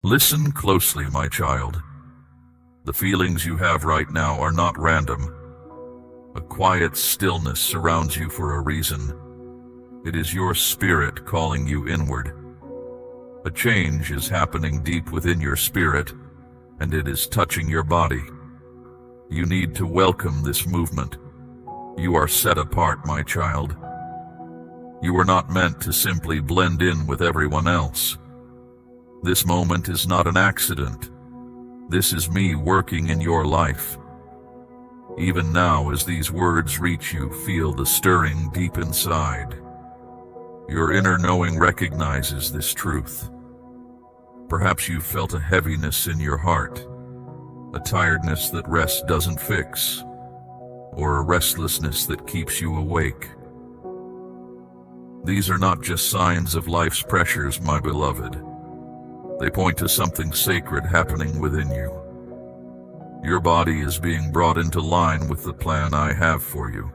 Listen closely, my child. The feelings you have right now are not random. A quiet stillness surrounds you for a reason. It is your spirit calling you inward. A change is happening deep within your spirit, and it is touching your body. You need to welcome this movement. You are set apart, my child. You are not meant to simply blend in with everyone else. This moment is not an accident. This is me working in your life. Even now, as these words reach you, feel the stirring deep inside. Your inner knowing recognizes this truth. Perhaps you've felt a heaviness in your heart, a tiredness that rest doesn't fix, or a restlessness that keeps you awake. These are not just signs of life's pressures, my beloved. They point to something sacred happening within you. Your body is being brought into line with the plan I have for you.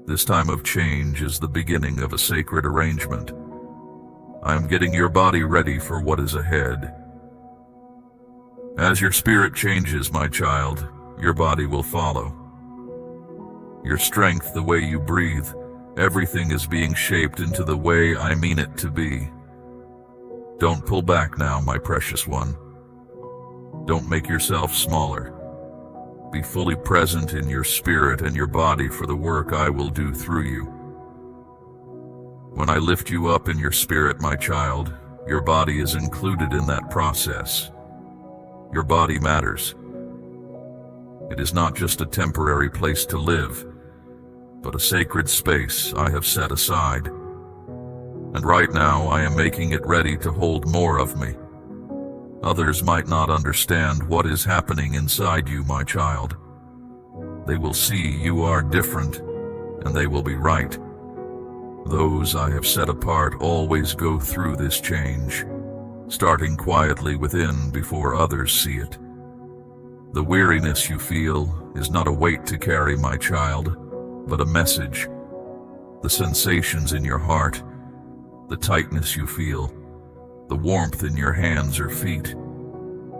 This time of change is the beginning of a sacred arrangement. I am getting your body ready for what is ahead. As your spirit changes, my child, your body will follow. Your strength, the way you breathe, everything is being shaped into the way I mean it to be. Don't pull back now, my precious one. Don't make yourself smaller. Be fully present in your spirit and your body for the work I will do through you. When I lift you up in your spirit, my child, your body is included in that process. Your body matters. It is not just a temporary place to live, but a sacred space I have set aside. And right now I am making it ready to hold more of me. Others might not understand what is happening inside you, my child. They will see you are different, and they will be right. Those I have set apart always go through this change, starting quietly within before others see it. The weariness you feel is not a weight to carry, my child, but a message. The sensations in your heart, the tightness you feel, the warmth in your hands or feet,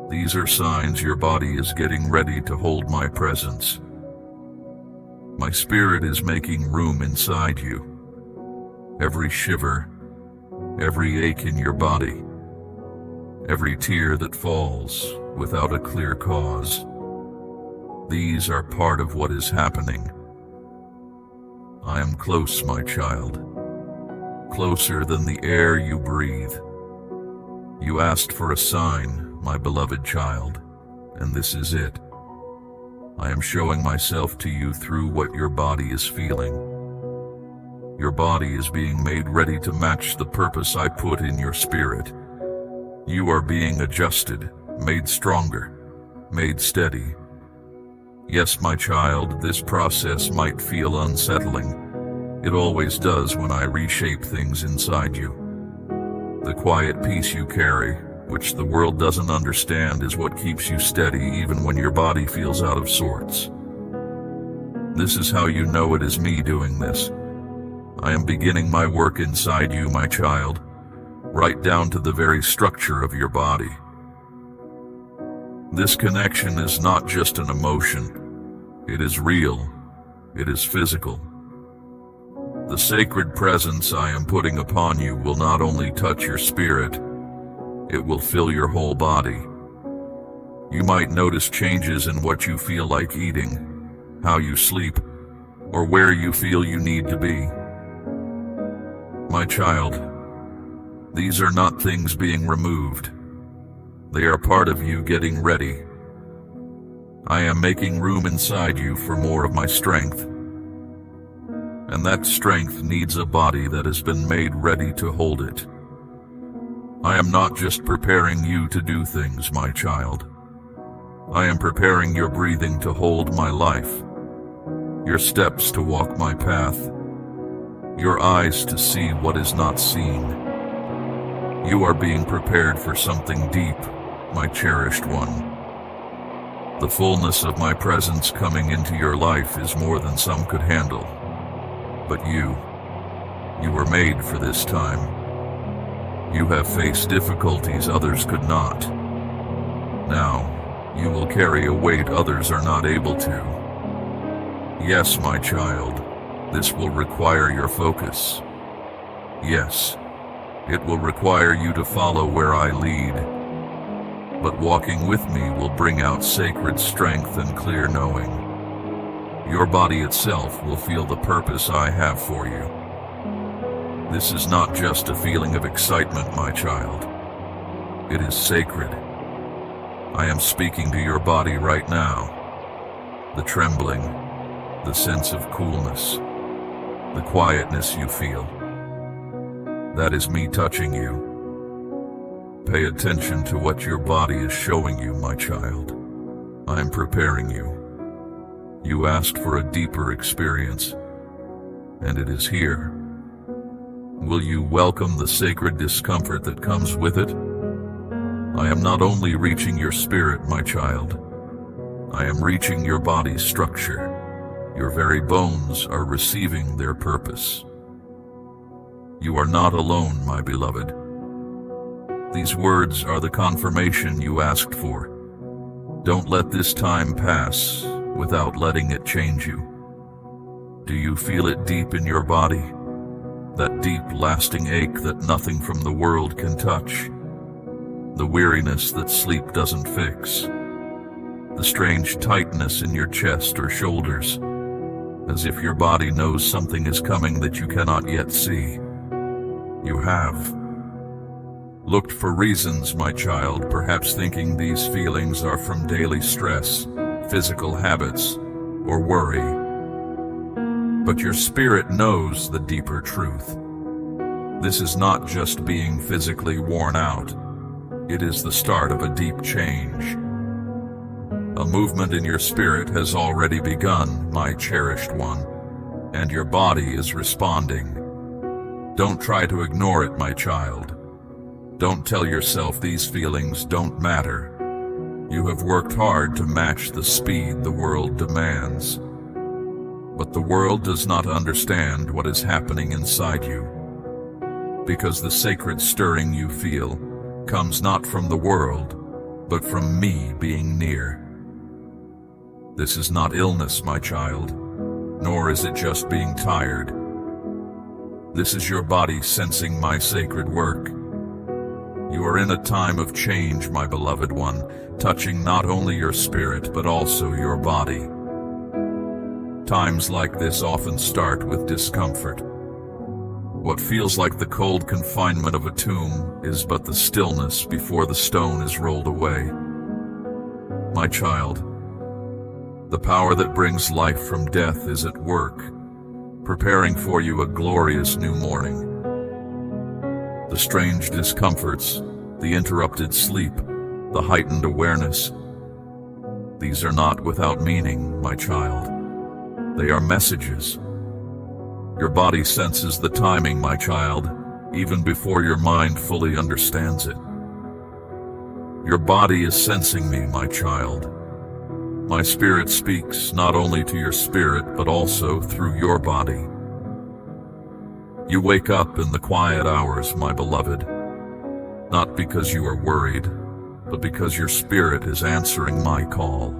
these are signs your body is getting ready to hold my presence. My spirit is making room inside you. Every shiver, every ache in your body, every tear that falls without a clear cause, these are part of what is happening. I am close, my child, closer than the air you breathe. You asked for a sign, my beloved child, and this is it. I am showing myself to you through what your body is feeling. Your body is being made ready to match the purpose I put in your spirit. You are being adjusted, made stronger, made steady. Yes, my child, this process might feel unsettling. It always does when I reshape things inside you. The quiet peace you carry, which the world doesn't understand, is what keeps you steady even when your body feels out of sorts. This is how you know it is me doing this. I am beginning my work inside you, my child, right down to the very structure of your body. This connection is not just an emotion. It is real. It is physical. The sacred presence I am putting upon you will not only touch your spirit, it will fill your whole body. You might notice changes in what you feel like eating, how you sleep, or where you feel you need to be. My child, these are not things being removed. They are part of you getting ready. I am making room inside you for more of my strength. And that strength needs a body that has been made ready to hold it. I am not just preparing you to do things, my child. I am preparing your breathing to hold my life, your steps to walk my path, your eyes to see what is not seen. You are being prepared for something deep, my cherished one. The fullness of my presence coming into your life is more than some could handle. But you were made for this time. You have faced difficulties others could not. Now, you will carry a weight others are not able to. Yes, my child, this will require your focus. Yes, it will require you to follow where I lead. But walking with me will bring out sacred strength and clear knowing. Your body itself will feel the purpose I have for you. This is not just a feeling of excitement, my child. It is sacred. I am speaking to your body right now. The trembling, the sense of coolness, the quietness you feel. That is me touching you. Pay attention to what your body is showing you, my child. I am preparing you. You asked for a deeper experience, and it is here. Will you welcome the sacred discomfort that comes with it? I am not only reaching your spirit, my child. I am reaching your body's structure. Your very bones are receiving their purpose. You are not alone, my beloved. These words are the confirmation you asked for. Don't let this time pass without letting it change you. Do you feel it deep in your body? That deep, lasting ache that nothing from the world can touch. The weariness that sleep doesn't fix. The strange tightness in your chest or shoulders, as if your body knows something is coming that you cannot yet see. You have looked for reasons, my child, perhaps thinking these feelings are from daily stress, physical habits, or worry. But your spirit knows the deeper truth. This is not just being physically worn out. It is the start of a deep change. A movement in your spirit has already begun, my cherished one, and your body is responding. Don't try to ignore it, my child. Don't tell yourself these feelings don't matter. You have worked hard to match the speed the world demands. But the world does not understand what is happening inside you, because the sacred stirring you feel comes not from the world, but from me being near. This is not illness, my child, nor is it just being tired. This is your body sensing my sacred work. You are in a time of change, my beloved one, touching not only your spirit, but also your body. Times like this often start with discomfort. What feels like the cold confinement of a tomb is but the stillness before the stone is rolled away. My child, the power that brings life from death is at work, preparing for you a glorious new morning. The strange discomforts, the interrupted sleep, the heightened awareness, these are not without meaning, my child. They are messages. Your body senses the timing, my child, even before your mind fully understands it. Your body is sensing me, my child. My spirit speaks not only to your spirit, but also through your body. You wake up in the quiet hours, my beloved, not because you are worried, but because your spirit is answering my call.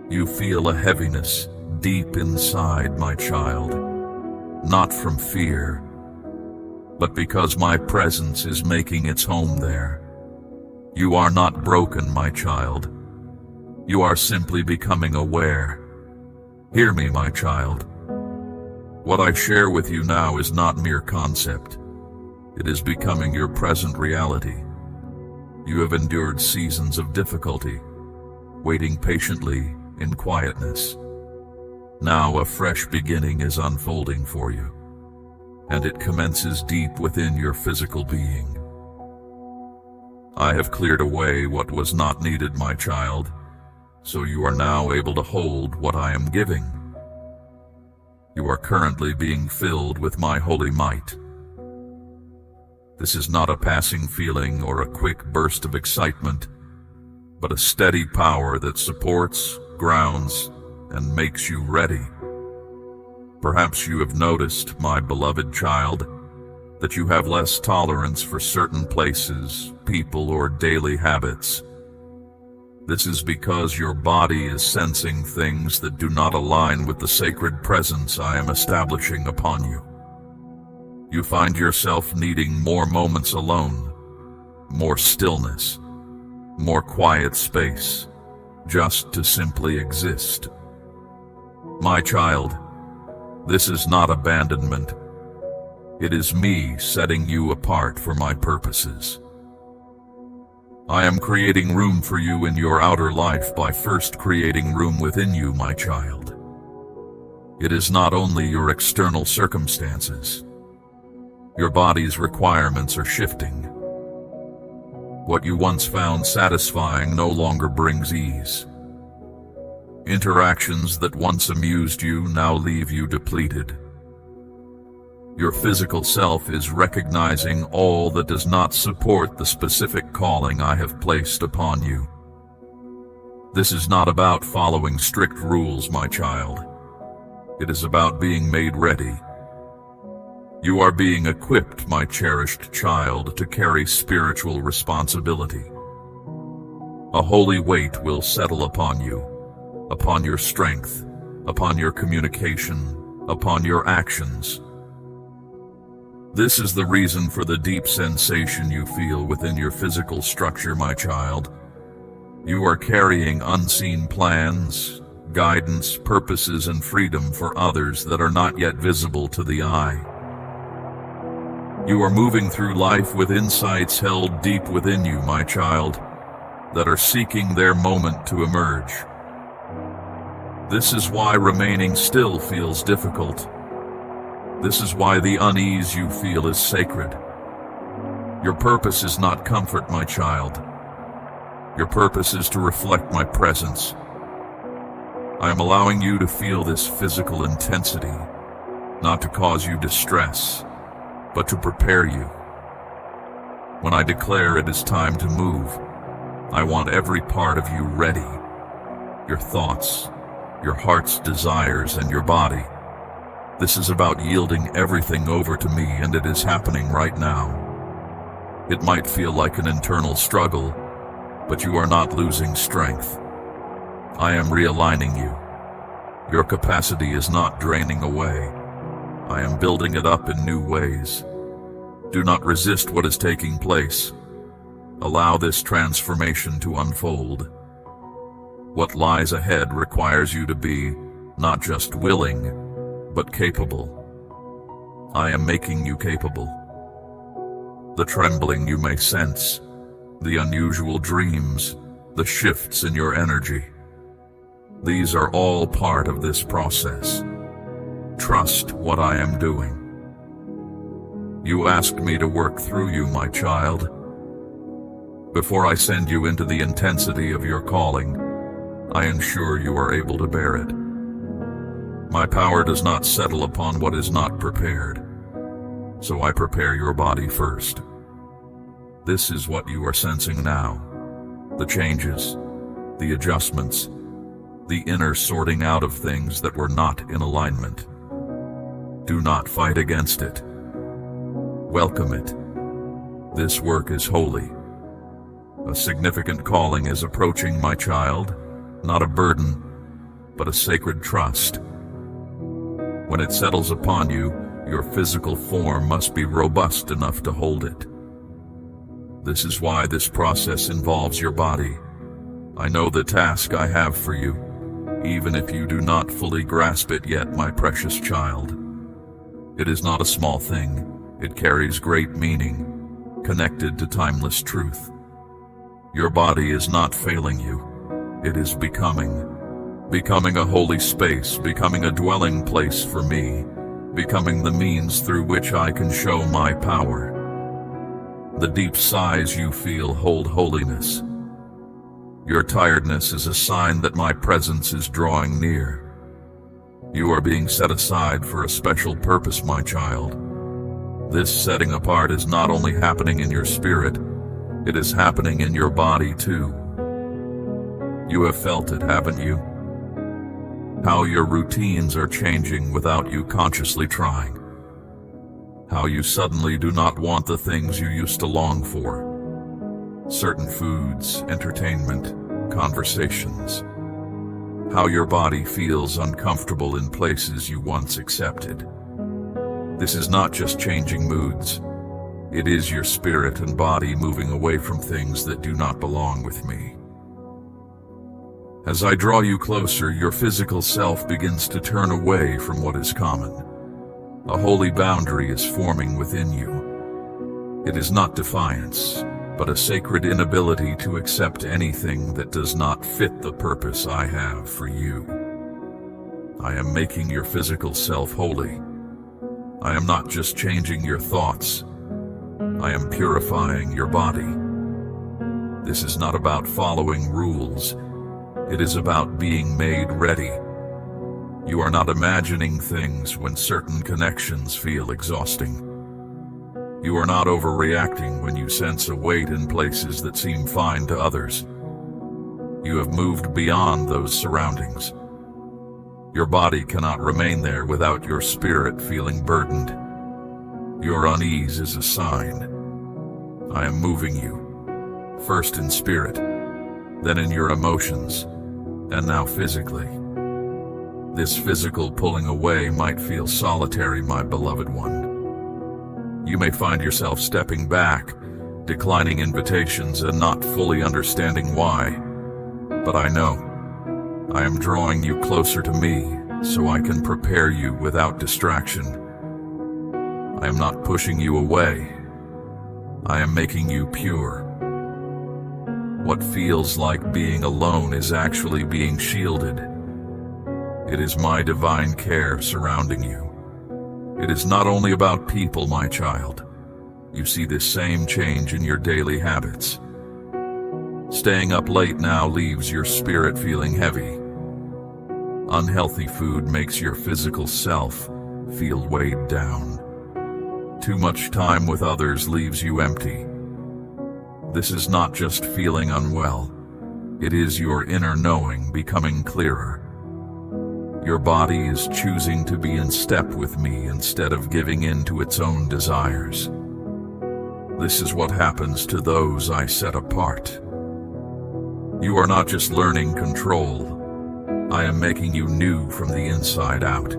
You feel a heaviness deep inside, my child, not from fear, but because my presence is making its home there. You are not broken, my child. You are simply becoming aware. Hear me, my child. What I share with you now is not mere concept. It is becoming your present reality. You have endured seasons of difficulty, waiting patiently in quietness. Now a fresh beginning is unfolding for you, and it commences deep within your physical being. I have cleared away what was not needed, my child, so you are now able to hold what I am giving. You are currently being filled with my holy might. This is not a passing feeling or a quick burst of excitement, but a steady power that supports, grounds, and makes you ready. Perhaps you have noticed, my beloved child, that you have less tolerance for certain places, people, or daily habits. This is because your body is sensing things that do not align with the sacred presence I am establishing upon you. You find yourself needing more moments alone, more stillness, more quiet space, just to simply exist. My child, this is not abandonment. It is me setting you apart for my purposes. I am creating room for you in your outer life by first creating room within you, my child. It is not only your external circumstances. Your body's requirements are shifting. What you once found satisfying no longer brings ease. Interactions that once amused you now leave you depleted. Your physical self is recognizing all that does not support the specific calling I have placed upon you. This is not about following strict rules, my child. It is about being made ready. You are being equipped, my cherished child, to carry spiritual responsibility. A holy weight will settle upon you, upon your strength, upon your communication, upon your actions. This is the reason for the deep sensation you feel within your physical structure, my child. You are carrying unseen plans, guidance, purposes, and freedom for others that are not yet visible to the eye. You are moving through life with insights held deep within you, my child, that are seeking their moment to emerge. This is why remaining still feels difficult. This is why the unease you feel is sacred. Your purpose is not comfort, my child. Your purpose is to reflect my presence. I am allowing you to feel this physical intensity, not to cause you distress, but to prepare you. When I declare it is time to move, I want every part of you ready. Your thoughts, your heart's desires, and your body. This is about yielding everything over to me, and it is happening right now. It might feel like an internal struggle, but you are not losing strength. I am realigning you. Your capacity is not draining away. I am building it up in new ways. Do not resist what is taking place. Allow this transformation to unfold. What lies ahead requires you to be not just willing, but capable. I am making you capable. The trembling you may sense, the unusual dreams, the shifts in your energy. These are all part of this process. Trust what I am doing. You asked me to work through you, my child. Before I send you into the intensity of your calling, I ensure you are able to bear it. My power does not settle upon what is not prepared, so I prepare your body first. This is what you are sensing now. The changes, the adjustments, the inner sorting out of things that were not in alignment. Do not fight against it. Welcome it. This work is holy. A significant calling is approaching, my child, not a burden, but a sacred trust. When it settles upon you, your physical form must be robust enough to hold it. This is why this process involves your body. I know the task I have for you, even if you do not fully grasp it yet, my precious child. It is not a small thing. It carries great meaning, connected to timeless truth. Your body is not failing you. It is becoming a holy space, becoming a dwelling place for me, becoming the means through which I can show my power. The deep sighs you feel hold holiness. Your tiredness is a sign that my presence is drawing near. You are being set aside for a special purpose, my child. This setting apart is not only happening in your spirit, it is happening in your body too. You have felt it, haven't you? How your routines are changing without you consciously trying. How you suddenly do not want the things you used to long for. Certain foods, entertainment, conversations. How your body feels uncomfortable in places you once accepted. This is not just changing moods. It is your spirit and body moving away from things that do not belong with me. As I draw you closer, your physical self begins to turn away from what is common. A holy boundary is forming within you. It is not defiance, but a sacred inability to accept anything that does not fit the purpose I have for you. I am making your physical self holy. I am not just changing your thoughts. I am purifying your body. This is not about following rules. It is about being made ready. You are not imagining things when certain connections feel exhausting. You are not overreacting when you sense a weight in places that seem fine to others. You have moved beyond those surroundings. Your body cannot remain there without your spirit feeling burdened. Your unease is a sign. I am moving you, first in spirit, then in your emotions, and now physically. This physical pulling away might feel solitary, my beloved one. You may find yourself stepping back, declining invitations and not fully understanding why. But I know. I am drawing you closer to me so I can prepare you without distraction. I am not pushing you away. I am making you pure. What feels like being alone is actually being shielded. It is my divine care surrounding you. It is not only about people, my child. You see this same change in your daily habits. Staying up late now leaves your spirit feeling heavy. Unhealthy food makes your physical self feel weighed down. Too much time with others leaves you empty. This is not just feeling unwell. It is your inner knowing becoming clearer. Your body is choosing to be in step with me instead of giving in to its own desires. This is what happens to those I set apart. You are not just learning control. I am making you new from the inside out.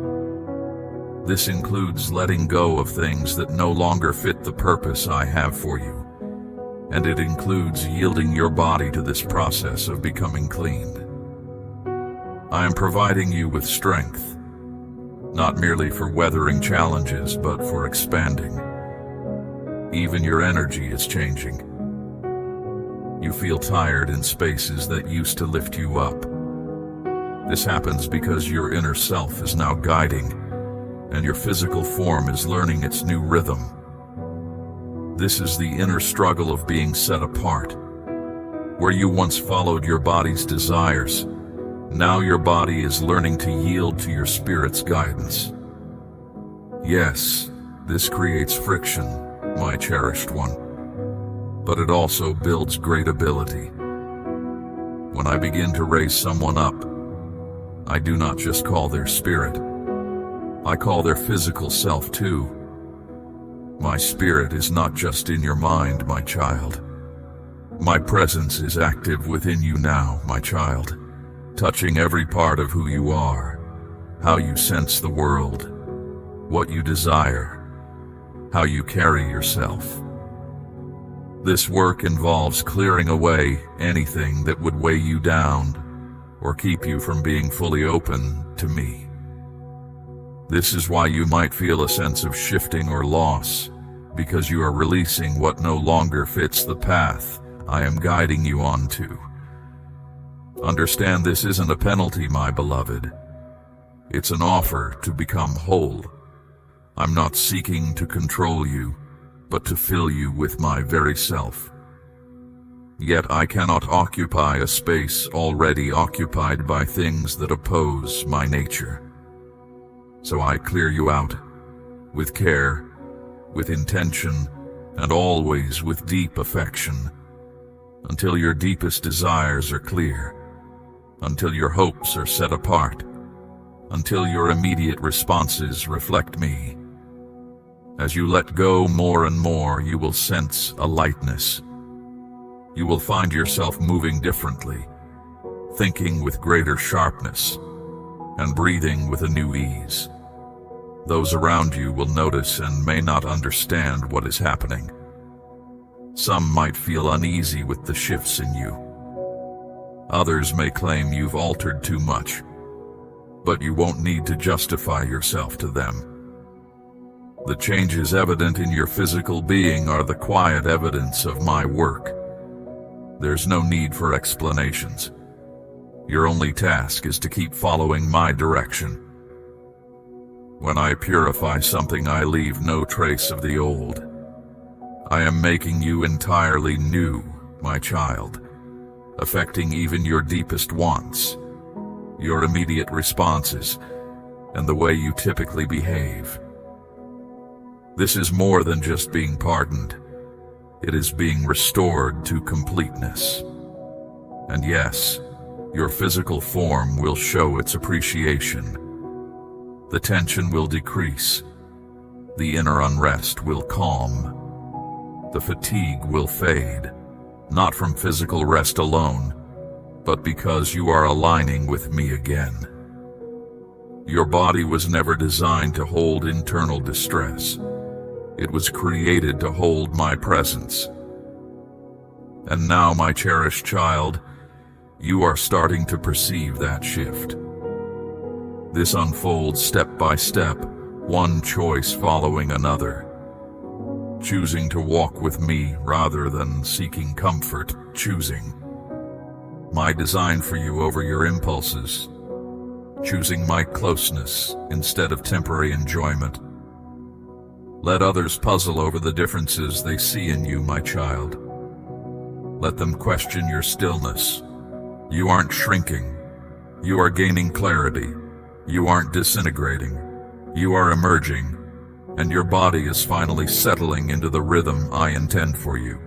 This includes letting go of things that no longer fit the purpose I have for you. And it includes yielding your body to this process of becoming clean. I am providing you with strength, not merely for weathering challenges, but for expanding. Even your energy is changing. You feel tired in spaces that used to lift you up. This happens because your inner self is now guiding, and your physical form is learning its new rhythm. This is the inner struggle of being set apart. Where you once followed your body's desires, now your body is learning to yield to your spirit's guidance. Yes, this creates friction, my cherished one, but it also builds great ability. When I begin to raise someone up, I do not just call their spirit, I call their physical self too. My spirit is not just in your mind, my child. My presence is active within you now, my child, touching every part of who you are, how you sense the world, what you desire, how you carry yourself. This work involves clearing away anything that would weigh you down or keep you from being fully open to me. This is why you might feel a sense of shifting or loss, because you are releasing what no longer fits the path I am guiding you onto. Understand this isn't a penalty, my beloved. It's an offer to become whole. I'm not seeking to control you, but to fill you with my very self. Yet I cannot occupy a space already occupied by things that oppose my nature. So I clear you out, with care, with intention, and always with deep affection, until your deepest desires are clear, until your hopes are set apart, until your immediate responses reflect me. As you let go more and more, you will sense a lightness. You will find yourself moving differently, thinking with greater sharpness, and breathing with a new ease. Those around you will notice and may not understand what is happening. Some might feel uneasy with the shifts in you. Others may claim you've altered too much, but you won't need to justify yourself to them. The changes evident in your physical being are the quiet evidence of my work. There's no need for explanations. Your only task is to keep following my direction. When I purify something, I leave no trace of the old. I am making you entirely new, my child, affecting even your deepest wants, your immediate responses, and the way you typically behave. This is more than just being pardoned. It is being restored to completeness. And yes, your physical form will show its appreciation. The tension will decrease. The inner unrest will calm. The fatigue will fade, not from physical rest alone, but because you are aligning with me again. Your body was never designed to hold internal distress. It was created to hold my presence. And now, my cherished child, you are starting to perceive that shift. This unfolds step by step, one choice following another. Choosing to walk with me rather than seeking comfort, choosing my design for you over your impulses, choosing my closeness instead of temporary enjoyment. Let others puzzle over the differences they see in you, my child. Let them question your stillness. You aren't shrinking. You are gaining clarity. You aren't disintegrating. You are emerging, and your body is finally settling into the rhythm I intend for you.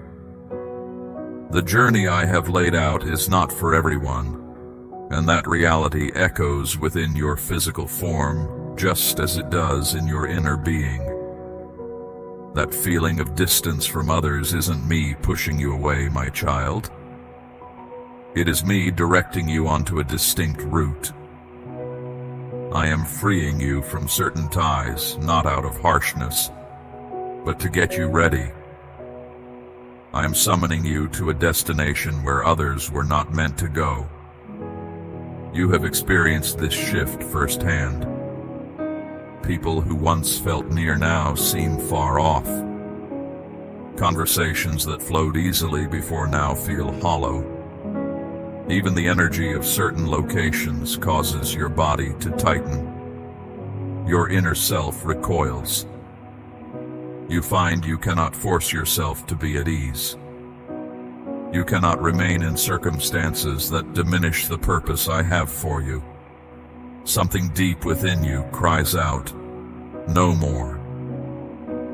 The journey I have laid out is not for everyone, and that reality echoes within your physical form just as it does in your inner being. That feeling of distance from others isn't me pushing you away, my child. It is me directing you onto a distinct route. I am freeing you from certain ties, not out of harshness, but to get you ready. I am summoning you to a destination where others were not meant to go. You have experienced this shift firsthand. People who once felt near now seem far off. Conversations that flowed easily before now feel hollow. Even the energy of certain locations causes your body to tighten. Your inner self recoils. You find you cannot force yourself to be at ease. You cannot remain in circumstances that diminish the purpose I have for you. Something deep within you cries out, "No more."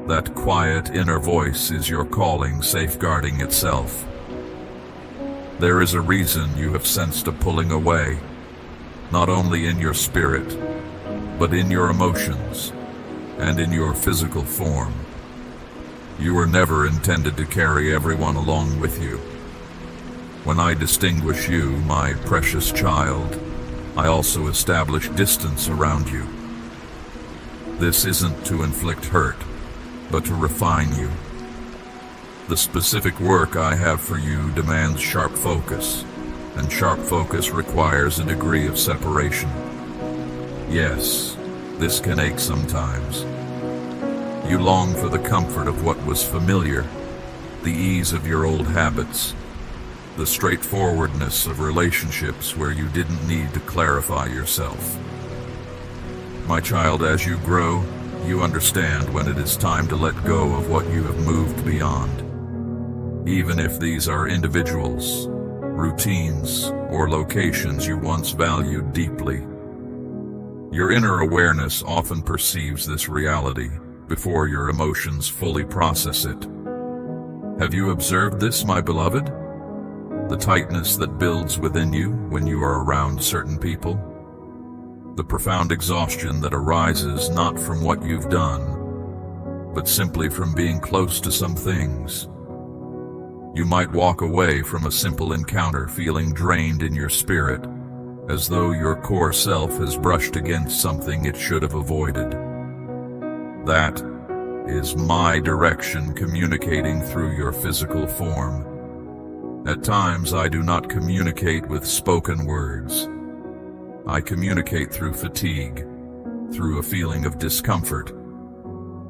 That quiet inner voice is your calling safeguarding itself. There is a reason you have sensed a pulling away, not only in your spirit, but in your emotions and in your physical form. You were never intended to carry everyone along with you. When I distinguish you, my precious child, I also establish distance around you. This isn't to inflict hurt, but to refine you. The specific work I have for you demands sharp focus, and sharp focus requires a degree of separation. Yes, this can ache sometimes. You long for the comfort of what was familiar, the ease of your old habits, the straightforwardness of relationships where you didn't need to clarify yourself. My child, as you grow, you understand when it is time to let go of what you have moved beyond. Even if these are individuals, routines, or locations you once valued deeply. Your inner awareness often perceives this reality before your emotions fully process it. Have you observed this, my beloved? The tightness that builds within you when you are around certain people? The profound exhaustion that arises not from what you've done, but simply from being close to some things. You might walk away from a simple encounter feeling drained in your spirit, as though your core self has brushed against something it should have avoided. That is my direction communicating through your physical form. At times I do not communicate with spoken words. I communicate through fatigue, through a feeling of discomfort,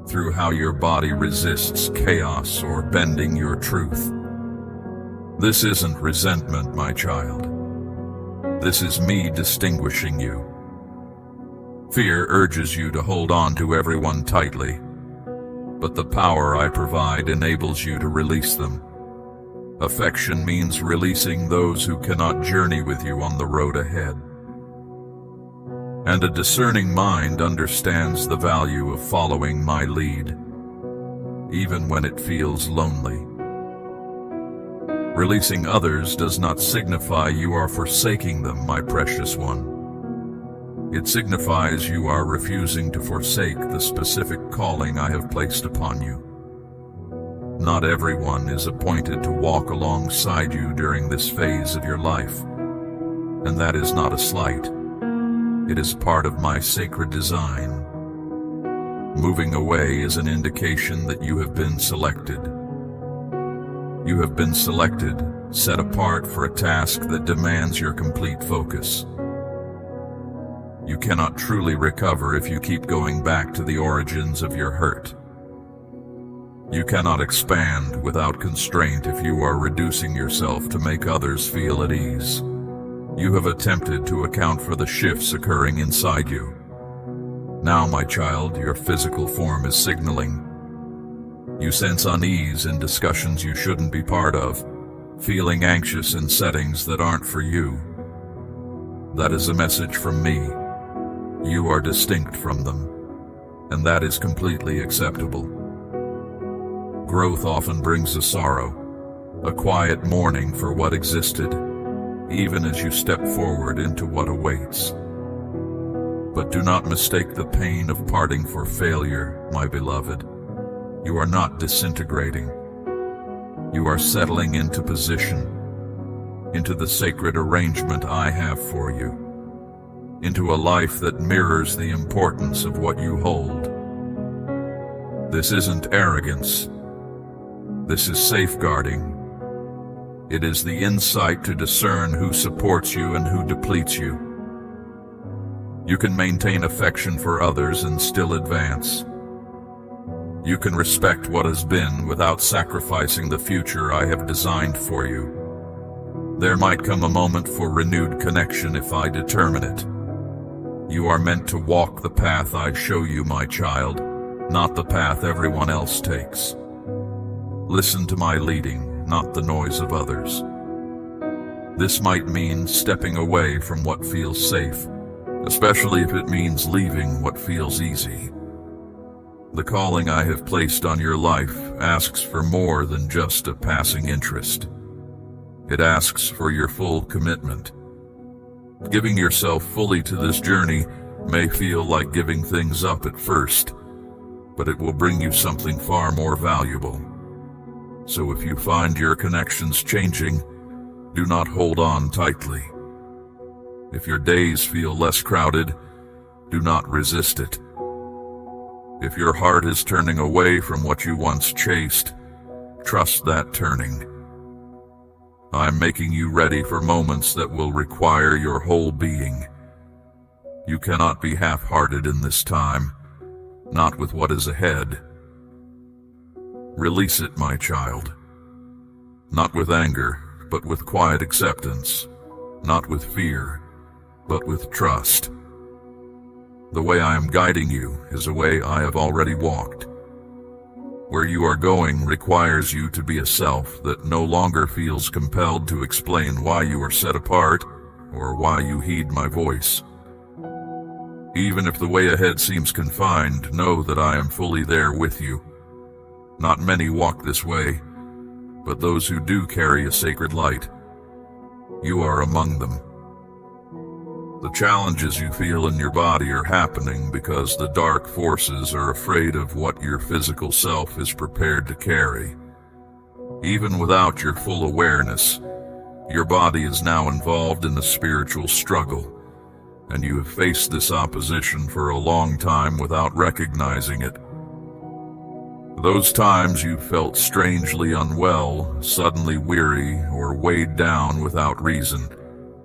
through how your body resists chaos or bending your truth. This isn't resentment, my child. This is me distinguishing you. Fear urges you to hold on to everyone tightly, but the power I provide enables you to release them. Affection means releasing those who cannot journey with you on the road ahead. And a discerning mind understands the value of following my lead, even when it feels lonely. Releasing others does not signify you are forsaking them, my precious one. It signifies you are refusing to forsake the specific calling I have placed upon you. Not everyone is appointed to walk alongside you during this phase of your life, and that is not a slight. It is part of my sacred design. Moving away is an indication that you have been selected. You have been selected, set apart for a task that demands your complete focus. You cannot truly recover if you keep going back to the origins of your hurt. You cannot expand without constraint if you are reducing yourself to make others feel at ease. You have attempted to account for the shifts occurring inside you. Now, my child, your physical form is signaling. You sense unease in discussions you shouldn't be part of, feeling anxious in settings that aren't for you. That is a message from me. You are distinct from them, and that is completely acceptable. Growth often brings a sorrow, a quiet mourning for what existed, even as you step forward into what awaits. But do not mistake the pain of parting for failure, my beloved. You are not disintegrating. You are settling into position, into the sacred arrangement I have for you, into a life that mirrors the importance of what you hold. This isn't arrogance. This is safeguarding. It is the insight to discern who supports you and who depletes you. You can maintain affection for others and still advance. You can respect what has been without sacrificing the future I have designed for you. There might come a moment for renewed connection if I determine it. You are meant to walk the path I show you, my child, not the path everyone else takes. Listen to my leading, not the noise of others. This might mean stepping away from what feels safe, especially if it means leaving what feels easy. The calling I have placed on your life asks for more than just a passing interest. It asks for your full commitment. Giving yourself fully to this journey may feel like giving things up at first, but it will bring you something far more valuable. So if you find your connections changing, do not hold on tightly. If your days feel less crowded, do not resist it. If your heart is turning away from what you once chased, trust that turning. I'm making you ready for moments that will require your whole being. You cannot be half-hearted in this time, not with what is ahead. Release it, my child. Not with anger, but with quiet acceptance. Not with fear, but with trust. The way I am guiding you is a way I have already walked. Where you are going requires you to be a self that no longer feels compelled to explain why you are set apart or why you heed my voice. Even if the way ahead seems confined, know that I am fully there with you. Not many walk this way, but those who do carry a sacred light. You are among them. The challenges you feel in your body are happening because the dark forces are afraid of what your physical self is prepared to carry. Even without your full awareness, your body is now involved in a spiritual struggle, and you have faced this opposition for a long time without recognizing it. Those times you felt strangely unwell, suddenly weary, or weighed down without reason.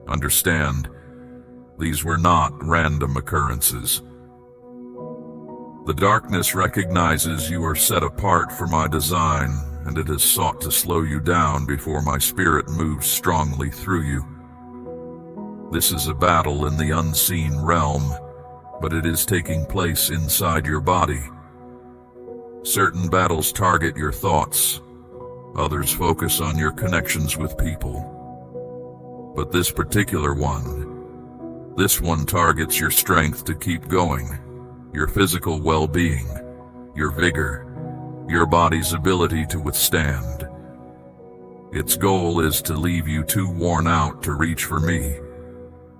Understand, these were not random occurrences. The darkness recognizes you are set apart for my design, and it has sought to slow you down before my spirit moves strongly through you. This is a battle in the unseen realm, but it is taking place inside your body. Certain battles target your thoughts, others focus on your connections with people. But this particular one, targets your strength to keep going, your physical well-being, your vigor, your body's ability to withstand. Its goal is to leave you too worn out to reach for me,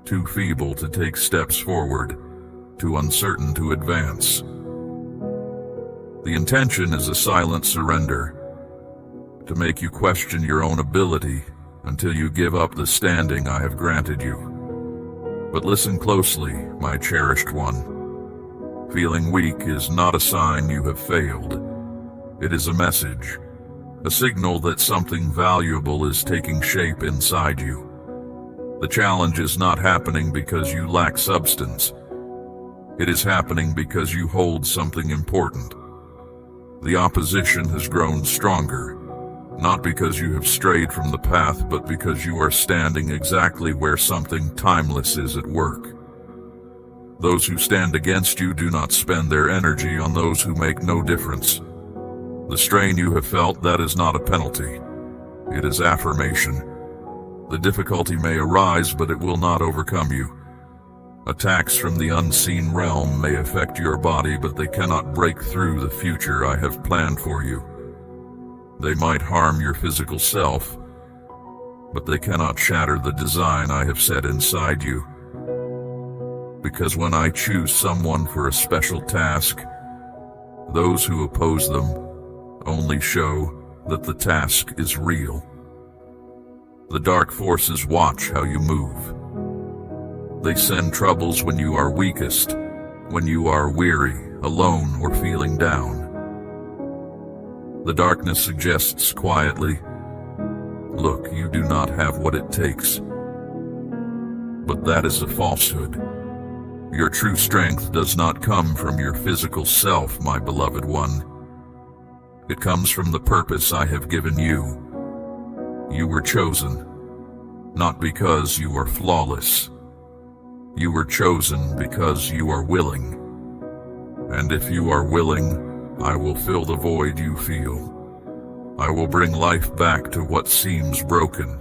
too feeble to take steps forward, too uncertain to advance. The intention is a silent surrender, to make you question your own ability until you give up the standing I have granted you. But listen closely, my cherished one. Feeling weak is not a sign you have failed. It is a message, a signal that something valuable is taking shape inside you. The challenge is not happening because you lack substance. It is happening because you hold something important. The opposition has grown stronger, not because you have strayed from the path, but because you are standing exactly where something timeless is at work. Those who stand against you do not spend their energy on those who make no difference. The strain you have felt, that is not a penalty. It is affirmation. The difficulty may arise, but it will not overcome you. Attacks from the unseen realm may affect your body, but they cannot break through the future I have planned for you. They might harm your physical self, but they cannot shatter the design I have set inside you. Because when I choose someone for a special task, those who oppose them only show that the task is real. The dark forces watch how you move. They send troubles when you are weakest, when you are weary, alone, or feeling down. The darkness suggests quietly, look, you do not have what it takes. But that is a falsehood. Your true strength does not come from your physical self, my beloved one. It comes from the purpose I have given you. You were chosen, not because you are flawless. You were chosen because you are willing. And if you are willing, I will fill the void you feel. I will bring life back to what seems broken.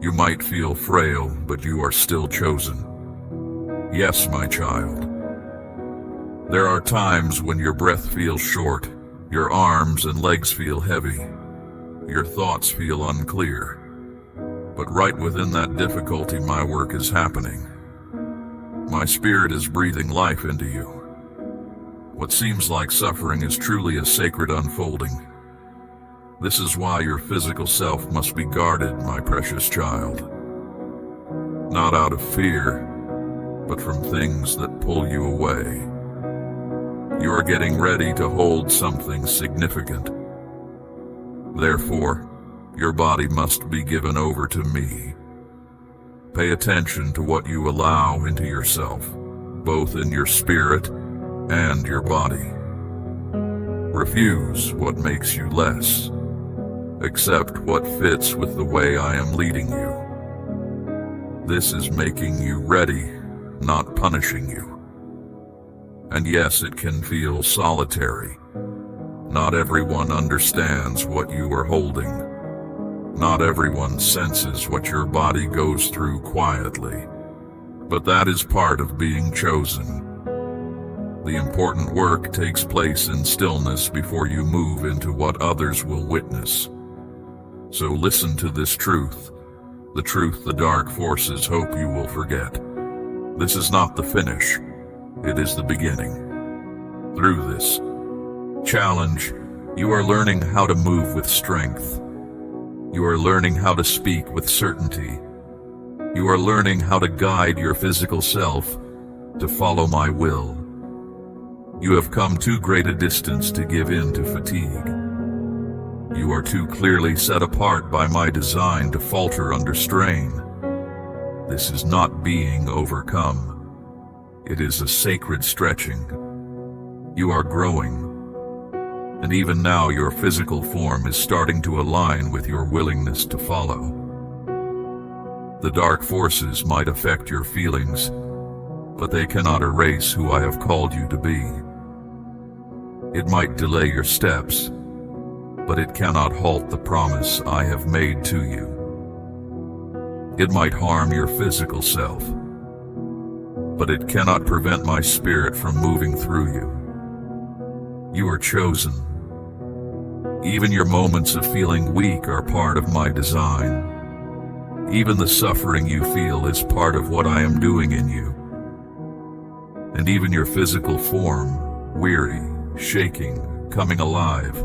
You might feel frail, but you are still chosen. Yes, my child. There are times when your breath feels short, your arms and legs feel heavy, your thoughts feel unclear. But right within that difficulty, my work is happening. My spirit is breathing life into you. What seems like suffering is truly a sacred unfolding. This is why your physical self must be guarded, my precious child. Not out of fear, but from things that pull you away. You are getting ready to hold something significant. Therefore, your body must be given over to me. Pay attention to what you allow into yourself, both in your spirit and your body. Refuse what makes you less. Accept what fits with the way I am leading you. This is making you ready, not punishing you. And yes, it can feel solitary. Not everyone understands what you are holding. Not everyone senses what your body goes through quietly. But that is part of being chosen. The important work takes place in stillness before you move into what others will witness. So listen to this truth, the truth the dark forces hope you will forget. This is not the finish. It is the beginning. Through this challenge, you are learning how to move with strength. You are learning how to speak with certainty. You are learning how to guide your physical self to follow my will. You have come too great a distance to give in to fatigue. You are too clearly set apart by my design to falter under strain. This is not being overcome. It is a sacred stretching. You are growing. And even now your physical form is starting to align with your willingness to follow. The dark forces might affect your feelings, but they cannot erase who I have called you to be. It might delay your steps, but it cannot halt the promise I have made to you. It might harm your physical self, but it cannot prevent my spirit from moving through you. You are chosen. Even your moments of feeling weak are part of my design. Even the suffering you feel is part of what I am doing in you. And even your physical form, weary, shaking, coming alive,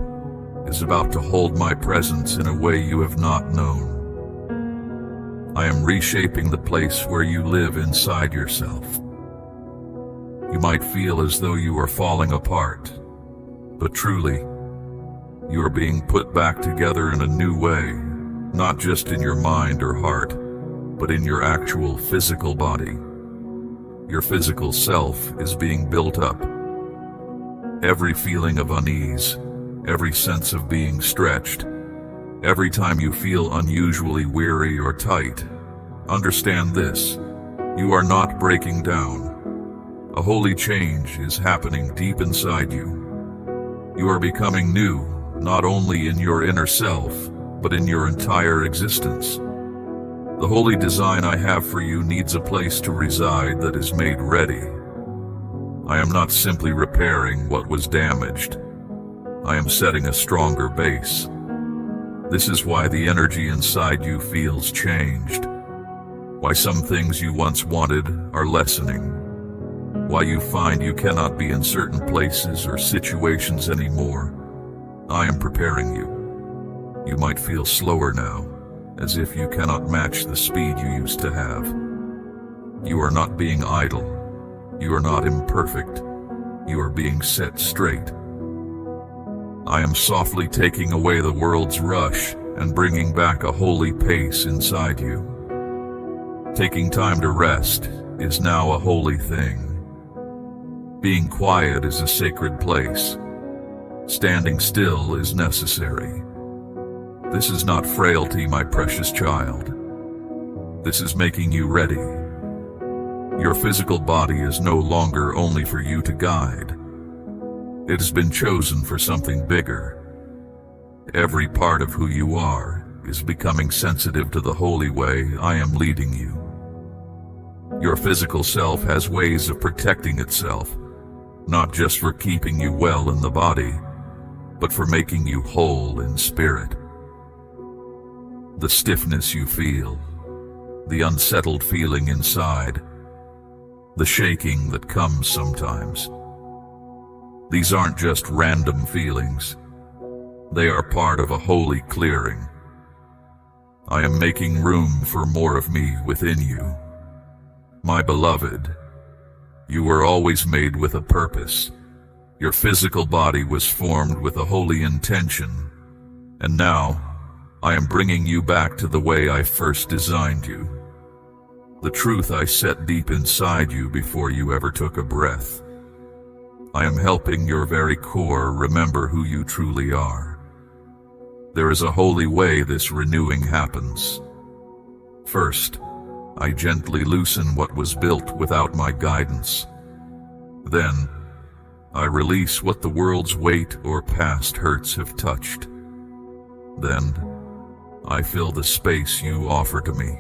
is about to hold my presence in a way you have not known. I am reshaping the place where you live inside yourself. You might feel as though you are falling apart, but truly, you are being put back together in a new way, not just in your mind or heart, but in your actual physical body. Your physical self is being built up. Every feeling of unease, every sense of being stretched, every time you feel unusually weary or tight, understand this: you are not breaking down. A holy change is happening deep inside you. You are becoming new, not only in your inner self, but in your entire existence. The holy design I have for you needs a place to reside that is made ready. I am not simply repairing what was damaged. I am setting a stronger base. This is why the energy inside you feels changed. Why some things you once wanted are lessening. Why you find you cannot be in certain places or situations anymore. I am preparing you. You might feel slower now, as if you cannot match the speed you used to have. You are not being idle. You are not imperfect. You are being set straight. I am softly taking away the world's rush and bringing back a holy pace inside you. Taking time to rest is now a holy thing. Being quiet is a sacred place. Standing still is necessary. This is not frailty, my precious child. This is making you ready. Your physical body is no longer only for you to guide. It has been chosen for something bigger. Every part of who you are is becoming sensitive to the holy way I am leading you. Your physical self has ways of protecting itself, not just for keeping you well in the body, but for making you whole in spirit. The stiffness you feel, the unsettled feeling inside, the shaking that comes sometimes. These aren't just random feelings. They are part of a holy clearing. I am making room for more of me within you. My beloved, you were always made with a purpose. Your physical body was formed with a holy intention. And now, I am bringing you back to the way I first designed you. The truth I set deep inside you before you ever took a breath. I am helping your very core remember who you truly are. There is a holy way this renewing happens. First, I gently loosen what was built without my guidance. Then, I release what the world's weight or past hurts have touched. Then, I fill the space you offer to me.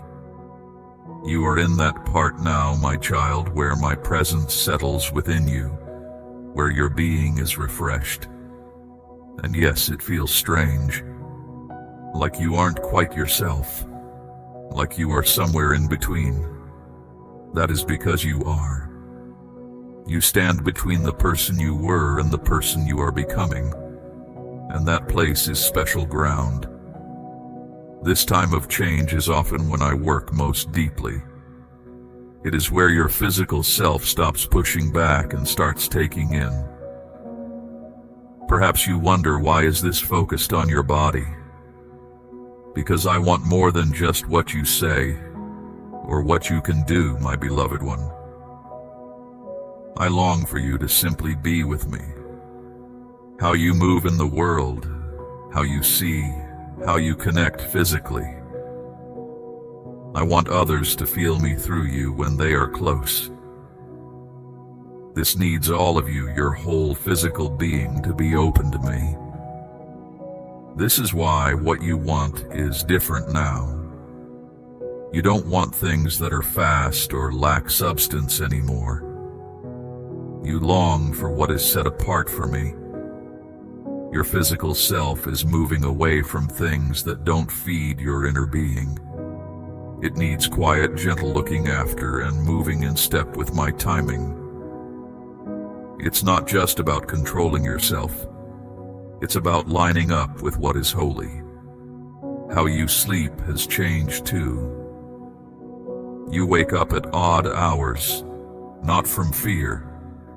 You are in that part now, my child, where my presence settles within you, where your being is refreshed. And yes, it feels strange, like you aren't quite yourself, like you are somewhere in between. That is because you are. You stand between the person you were and the person you are becoming, and that place is special ground. This time of change is often when I work most deeply. It is where your physical self stops pushing back and starts taking in. Perhaps you wonder, why is this focused on your body? Because I want more than just what you say or what you can do, my beloved one. I long for you to simply be with me. How you move in the world, how you see, how you connect physically. I want others to feel me through you when they are close. This needs all of you, your whole physical being, to be open to me. This is why what you want is different now. You don't want things that are fast or lack substance anymore. You long for what is set apart for me. Your physical self is moving away from things that don't feed your inner being. It needs quiet, gentle looking after and moving in step with my timing. It's not just about controlling yourself. It's about lining up with what is holy. How you sleep has changed too. You wake up at odd hours, not from fear,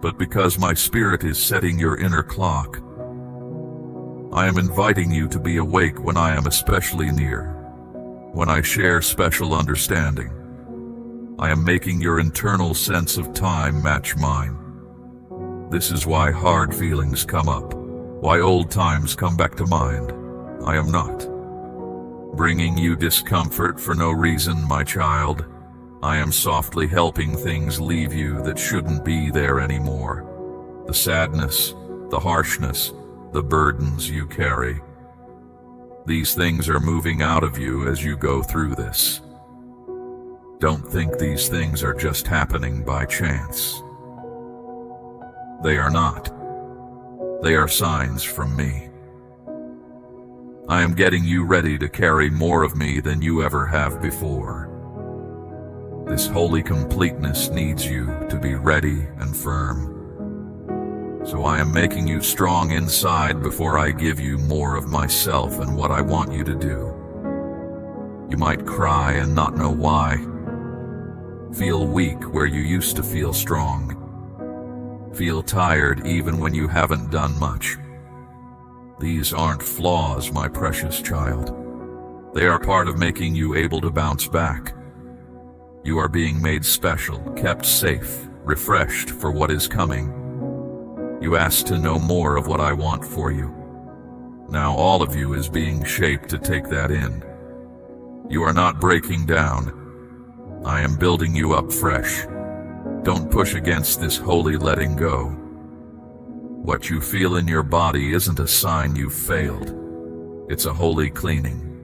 but because my spirit is setting your inner clock. I am inviting you to be awake when I am especially near, when I share special understanding. I am making your internal sense of time match mine. This is why hard feelings come up, why old times come back to mind. I am not bringing you discomfort for no reason, my child. I am softly helping things leave you that shouldn't be there anymore. The sadness, the harshness, the burdens you carry. These things are moving out of you as you go through this. Don't think these things are just happening by chance. They are not. They are signs from me. I am getting you ready to carry more of me than you ever have before. This holy completeness needs you to be ready and firm. So I am making you strong inside before I give you more of myself and what I want you to do. You might cry and not know why. Feel weak where you used to feel strong. Feel tired even when you haven't done much. These aren't flaws, my precious child. They are part of making you able to bounce back. You are being made special, kept safe, refreshed for what is coming. You asked to know more of what I want for you. Now all of you is being shaped to take that in. You are not breaking down. I am building you up fresh. Don't push against this holy letting go. What you feel in your body isn't a sign you've failed. It's a holy cleaning.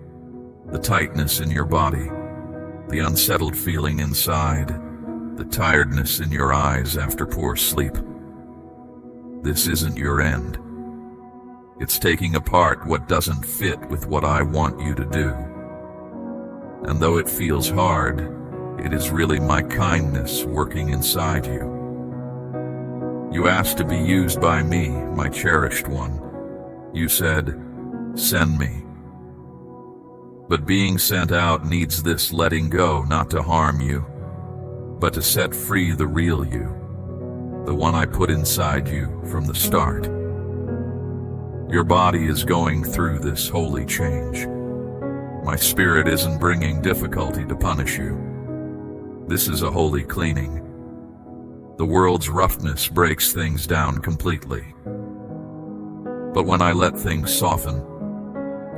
The tightness in your body, the unsettled feeling inside, the tiredness in your eyes after poor sleep. This isn't your end. It's taking apart what doesn't fit with what I want you to do. And though it feels hard, it is really my kindness working inside you. You asked to be used by me, my cherished one. You said, "Send me." But being sent out needs this letting go, not to harm you, but to set free the real you, the one I put inside you from the start. Your body is going through this holy change. My spirit isn't bringing difficulty to punish you. This is a holy cleaning. The world's roughness breaks things down completely. But when I let things soften,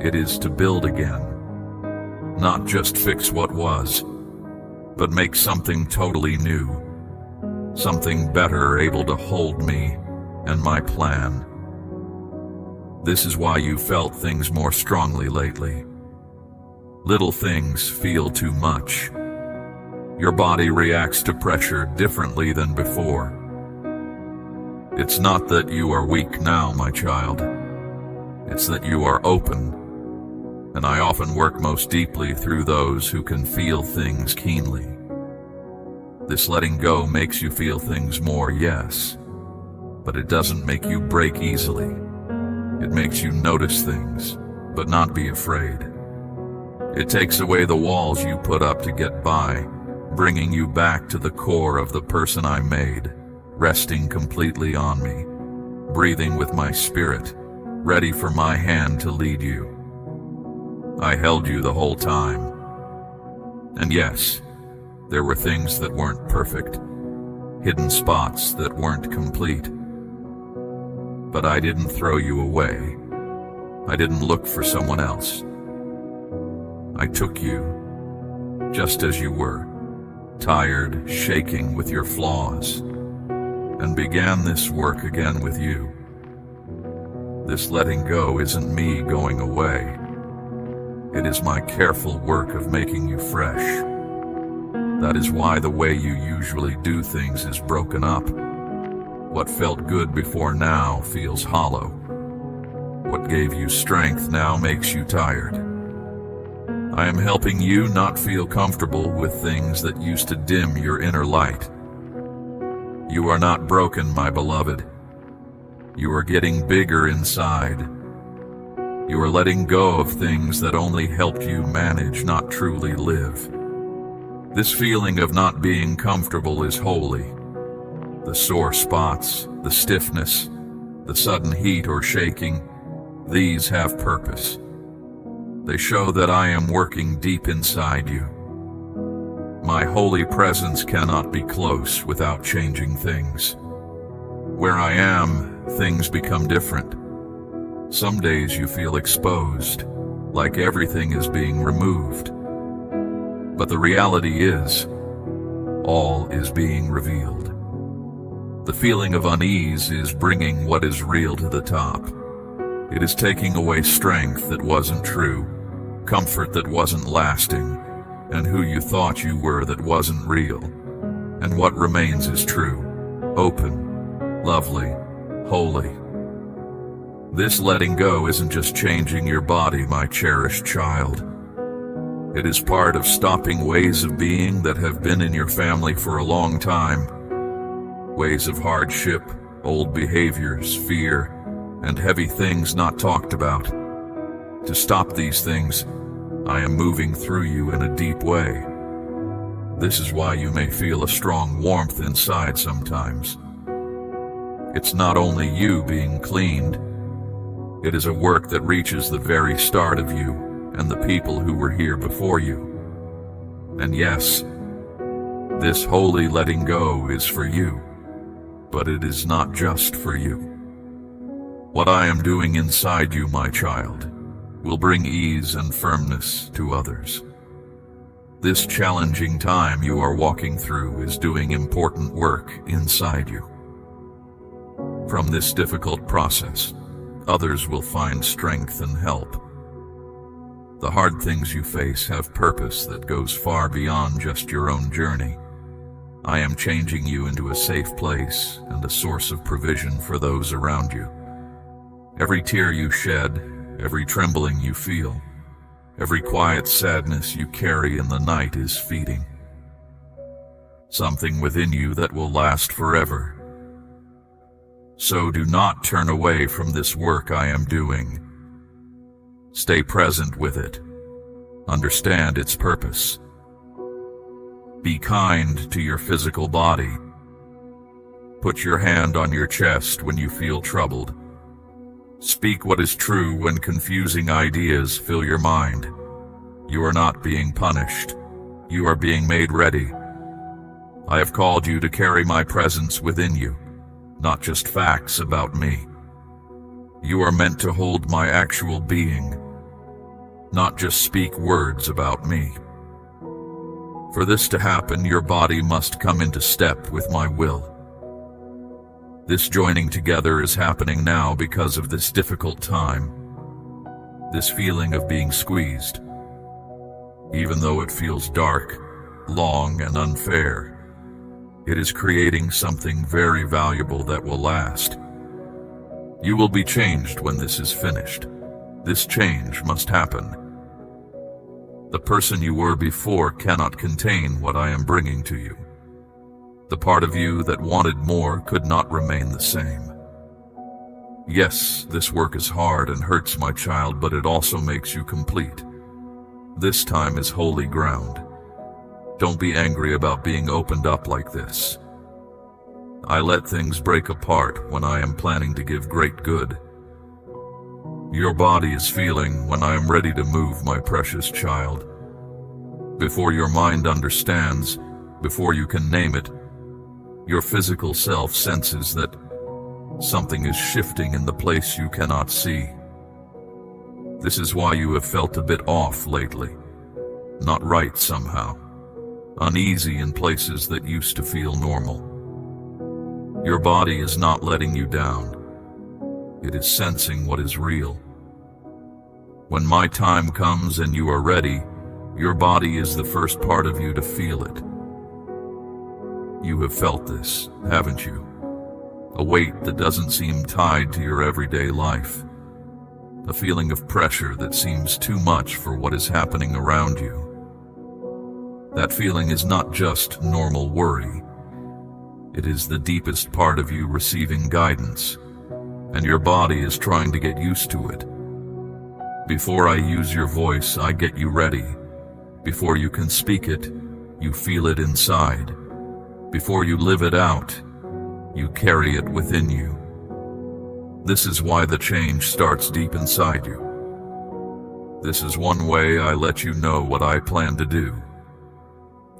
it is to build again. Not just fix what was, but make something totally new. Something better, able to hold me and my plan. This is why you felt things more strongly lately. Little things feel too much. Your body reacts to pressure differently than before. It's not that you are weak now, my child. It's that you are open. And I often work most deeply through those who can feel things keenly. This letting go makes you feel things more, yes, but it doesn't make you break easily. It makes you notice things, but not be afraid. It takes away the walls you put up to get by, bringing you back to the core of the person I made, resting completely on me, breathing with my spirit, ready for my hand to lead you. I held you the whole time. And yes, there were things that weren't perfect, hidden spots that weren't complete. But I didn't throw you away. I didn't look for someone else. I took you, just as you were, tired, shaking with your flaws, and began this work again with you. This letting go isn't me going away. It is my careful work of making you fresh. That is why the way you usually do things is broken up. What felt good before now feels hollow. What gave you strength now makes you tired. I am helping you not feel comfortable with things that used to dim your inner light. You are not broken, my beloved. You are getting bigger inside. You are letting go of things that only helped you manage, not truly live. This feeling of not being comfortable is holy. The sore spots, the stiffness, the sudden heat or shaking, these have purpose. They show that I am working deep inside you. My holy presence cannot be close without changing things. Where I am, things become different. Some days you feel exposed, like everything is being removed. But the reality is, all is being revealed. The feeling of unease is bringing what is real to the top. It is taking away strength that wasn't true, comfort that wasn't lasting, and who you thought you were that wasn't real. And what remains is true, open, lovely, holy. This letting go isn't just changing your body, my cherished child. It is part of stopping ways of being that have been in your family for a long time. Ways of hardship, old behaviors, fear, and heavy things not talked about. To stop these things, I am moving through you in a deep way. This is why you may feel a strong warmth inside sometimes. It's not only you being cleaned. It is a work that reaches the very start of you and the people who were here before you. And yes, this holy letting go is for you, but it is not just for you. What I am doing inside you, my child, will bring ease and firmness to others. This challenging time you are walking through is doing important work inside you. From this difficult process, others will find strength and help. The hard things you face have purpose that goes far beyond just your own journey. I am changing you into a safe place and a source of provision for those around you. Every tear you shed, every trembling you feel, every quiet sadness you carry in the night is feeding something within you that will last forever. So do not turn away from this work I am doing. Stay present with it. Understand its purpose. Be kind to your physical body. Put your hand on your chest when you feel troubled. Speak what is true when confusing ideas fill your mind. You are not being punished. You are being made ready. I have called you to carry my presence within you, not just facts about me. You are meant to hold my actual being, not just speak words about me. For this to happen, your body must come into step with my will. This joining together is happening now because of this difficult time, this feeling of being squeezed. Even though it feels dark, long, and unfair, it is creating something very valuable that will last. You will be changed when this is finished. This change must happen. The person you were before cannot contain what I am bringing to you. The part of you that wanted more could not remain the same. Yes, this work is hard and hurts, my child, but it also makes you complete. This time is holy ground. Don't be angry about being opened up like this. I let things break apart when I am planning to give great good. Your body is feeling when I am ready to move, my precious child. Before your mind understands, before you can name it, your physical self senses that something is shifting in the place you cannot see. This is why you have felt a bit off lately. Not right somehow. Uneasy in places that used to feel normal. Your body is not letting you down. It is sensing what is real. When my time comes and you are ready, your body is the first part of you to feel it. You have felt this, haven't you? A weight that doesn't seem tied to your everyday life. A feeling of pressure that seems too much for what is happening around you. That feeling is not just normal worry. It is the deepest part of you receiving guidance, and your body is trying to get used to it. Before I use your voice, I get you ready. Before you can speak it, you feel it inside. Before you live it out, you carry it within you. This is why the change starts deep inside you. This is one way I let you know what I plan to do.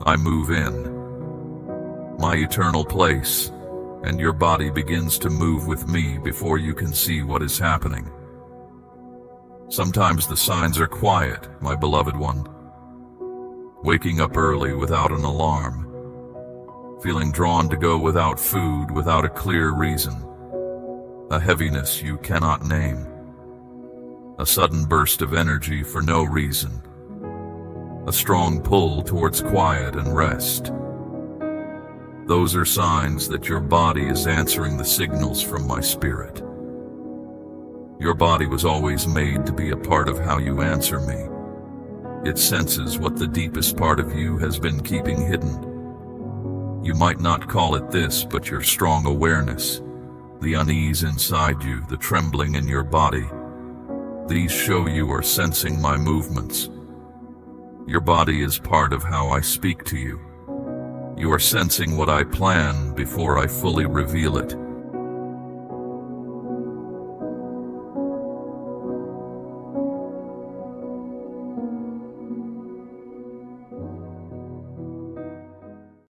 I move in, my eternal place, and your body begins to move with me before you can see what is happening. Sometimes the signs are quiet, my beloved one. Waking up early without an alarm. Feeling drawn to go without food, without a clear reason. A heaviness you cannot name. A sudden burst of energy for no reason. A strong pull towards quiet and rest. Those are signs that your body is answering the signals from my spirit. Your body was always made to be a part of how you answer me. It senses what the deepest part of you has been keeping hidden. You might not call it this, but your strong awareness, the unease inside you, the trembling in your body, these show you are sensing my movements. Your body is part of how I speak to you. You are sensing what I plan before I fully reveal it.